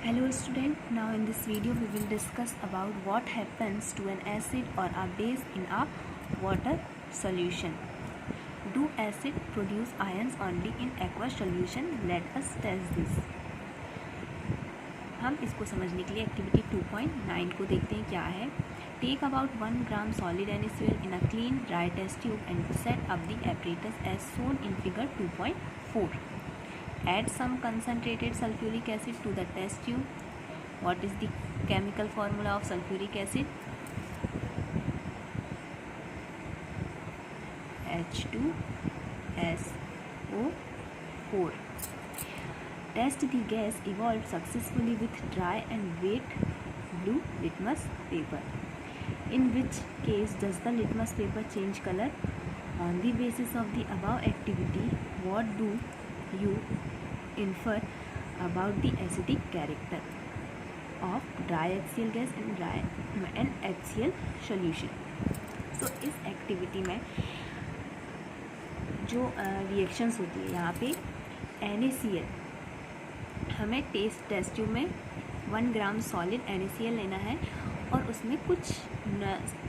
Hello student, now in this video we will discuss about what happens to an acid or a base in a water solution. Do acid produce ions only in aqueous solution? Let us test this. हम इसको समझने के लिए activity 2.9 को देखते हैं क्या है. Take about 1 gram solid NaCl in a clean dry test tube and set up the apparatus as shown in figure 2.4. Add some concentrated sulfuric acid to the test tube. What is the chemical formula of sulfuric acid? H2SO4. Test the gas evolved successfully with dry and wet blue litmus paper. In which case does the litmus paper change color? On the basis of the above activity, what do you infer about the acidic character of dry HCl gas and HCl solution? So इस activity में जो reactions होती है यहाँ पे NaCl हमें test tube में 1 ग्राम solid NaCl लेना है और उसमें कुछ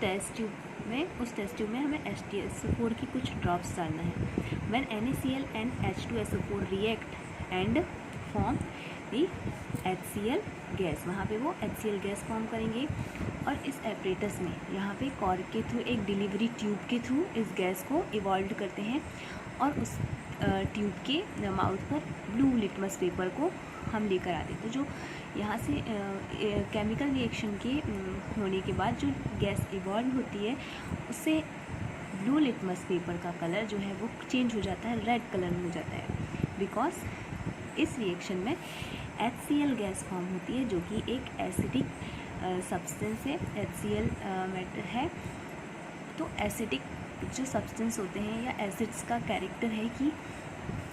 टेस्ट ट्यूब में हमें H2SO4 की कुछ ड्रॉप्स डालना है. When NaCl and H2SO4 react and form the HCl gas, वहाँ पे वो HCl गैस फॉर्म करेंगे और इस एपरेटस में यहाँ पे कॉर्क के थ्रू एक डिलीवरी ट्यूब के थ्रू इस गैस को इवॉल्व करते हैं और उस ट्यूब के माउथ पर ब्लू लिटमस पेपर को हम लेकर आते हैं. तो जो यहाँ से केमिकल रिएक्शन के होने के बाद जो गैस इवॉल्व होती है उससे ब्लू लिटमस पेपर का कलर जो है वो चेंज हो जाता है, रेड कलर में हो जाता है. बिकॉज इस रिएक्शन में HCl गैस फॉर्म होती है जो कि एक एसिडिक सब्सटेंस है. HCl मैटर है. तो एसिडिक जो सब्सटेंस होते हैं या एसिड्स का कैरेक्टर है कि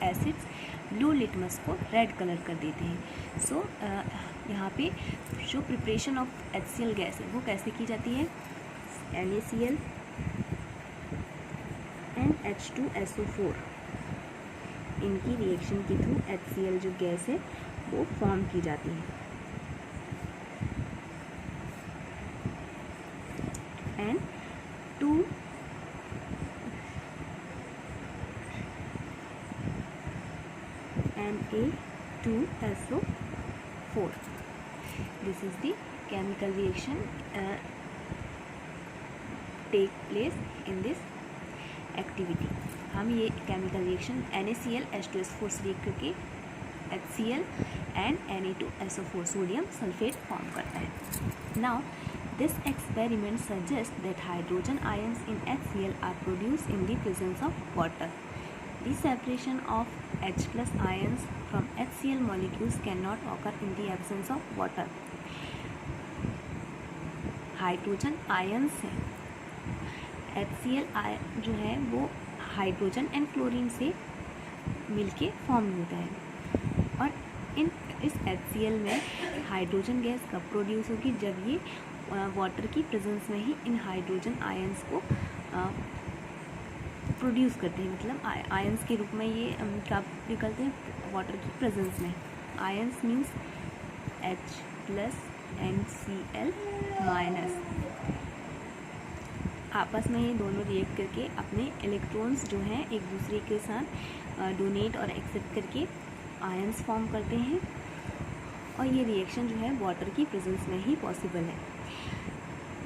एसिड्स ब्लू लिटमस को रेड कलर कर देते हैं. सो यहाँ पे जो प्रिपरेशन ऑफ HCl गैस है वो कैसे की जाती है? NaCl एंड H2SO4 इनकी रिएक्शन के थ्रू HCl जो गैस है वो फॉर्म की जाती है. And Na2SO4. This is the chemical reaction take place in this activity. हम ये केमिकल रिएक्शन NaCl H2SO4 से रिएक्ट करके HCl and Na2SO4 sodium sulphate form करता है. Now this experiment suggest that hydrogen ions in HCl are produced in the presence of water. The separation of H plus ions from HCl molecules cannot occur in the absence of water. Hydrogen ions हैं. HCl जो है वो hydrogen and chlorine से मिलके form होता है और इस HCl में हाइड्रोजन गैस कब प्रोड्यूस होगी? जब ये वाटर की प्रेजेंस में ही इन हाइड्रोजन आयंस को प्रोड्यूस करते हैं. मतलब आयंस के रूप में ये कब निकलते हैं? वाटर की प्रेजेंस में. Ions means H plus NCl minus. आपस में ये दोनों रिएक्ट करके अपने इलेक्ट्रॉन्स जो हैं एक दूसरे के साथ डोनेट और एक्सेप्ट करके आयंस फॉर्म करते हैं और ये रिएक्शन जो है वाटर की प्रेजेंस में ही पॉसिबल है.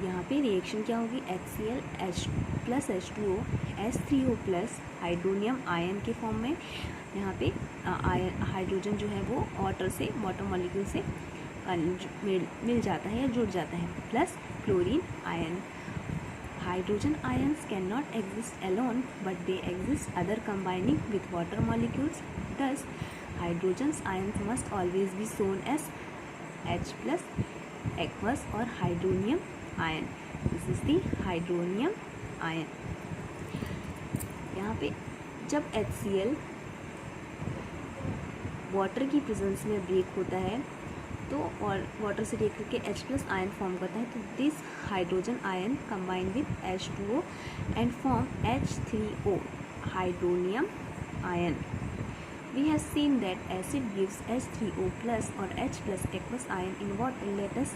यहाँ पे रिएक्शन क्या होगी? HCl H plus H2O H3O plus hydronium ion के फॉर्म में यहाँ पे हाइड्रोजन जो है वो वाटर मॉलिक्यूल से मिल जाता है या जुड़ जाता है plus chlorine ion. Hydrogen ions can not exist alone but they exist other combining with water molecules. Thus hydrogen ions must always be shown as H plus aqueous or hydronium ion. This is the hydronium ion. यहाँ पे जब HCl water की presence में break होता है तो और water से रिएक्ट करके H प्लस आयन फॉर्म करता है. तो this hydrogen ion combine with H2O and form H3O hydronium ion. We have seen that acid gives H3O plus or H plus aqueous ion in water. Let us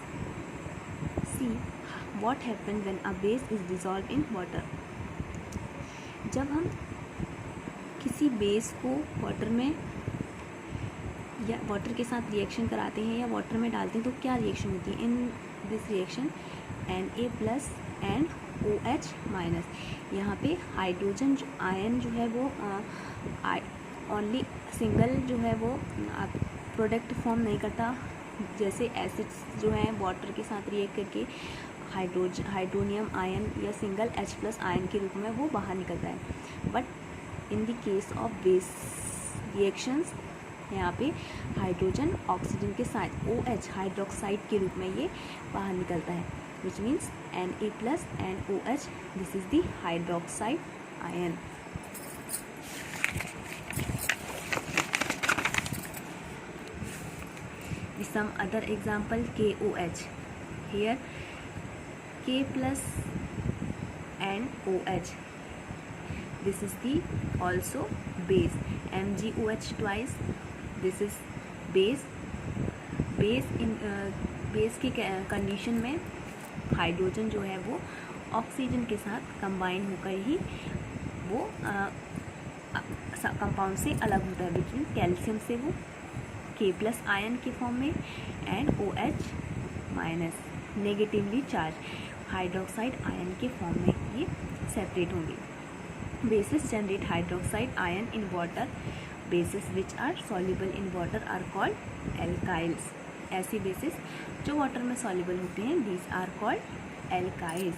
see what happens when a base is dissolved in water. जब हम किसी base को water में या water के साथ reaction कराते हैं या वाटर में डालते हैं तो क्या रिएक्शन होती है? In this reaction Na plus and OH minus, यहाँ पे हाइड्रोजन आयन जो है वो ओनली सिंगल जो है वो प्रोडक्ट फॉर्म नहीं करता, जैसे एसिड्स जो हैं वाटर के साथ रिएक्ट करके हाइड्रोनियम आयन या सिंगल H प्लस आयन के रूप में वो बाहर निकलता है। But in the case of base reactions यहाँ पे हाइड्रोजन ऑक्सीजन के साथ OH हाइड्रोक्साइड के रूप में ये बाहर निकलता है, which means Na plus and OH, this is the hydroxide ion. Some other example, KOH. Here K plus and OH, this is the also base. MgOH twice, this is base. Base की condition में hydrogen जो है वो oxygen के साथ combine होकर ही वो compound से अलग होता है, बिटवीन कैल्शियम से वो K प्लस आयन के फॉर्म में and OH minus negatively charge hydroxide ion के फॉर्म में ये सेपरेट होंगे। Bases generate hydroxide ion in water, bases which are soluble in water are called alkalis. ऐसी बेसिस जो वाटर में सॉल्युबल होते हैं, दीज आर कॉल्ड एल्काइल्स।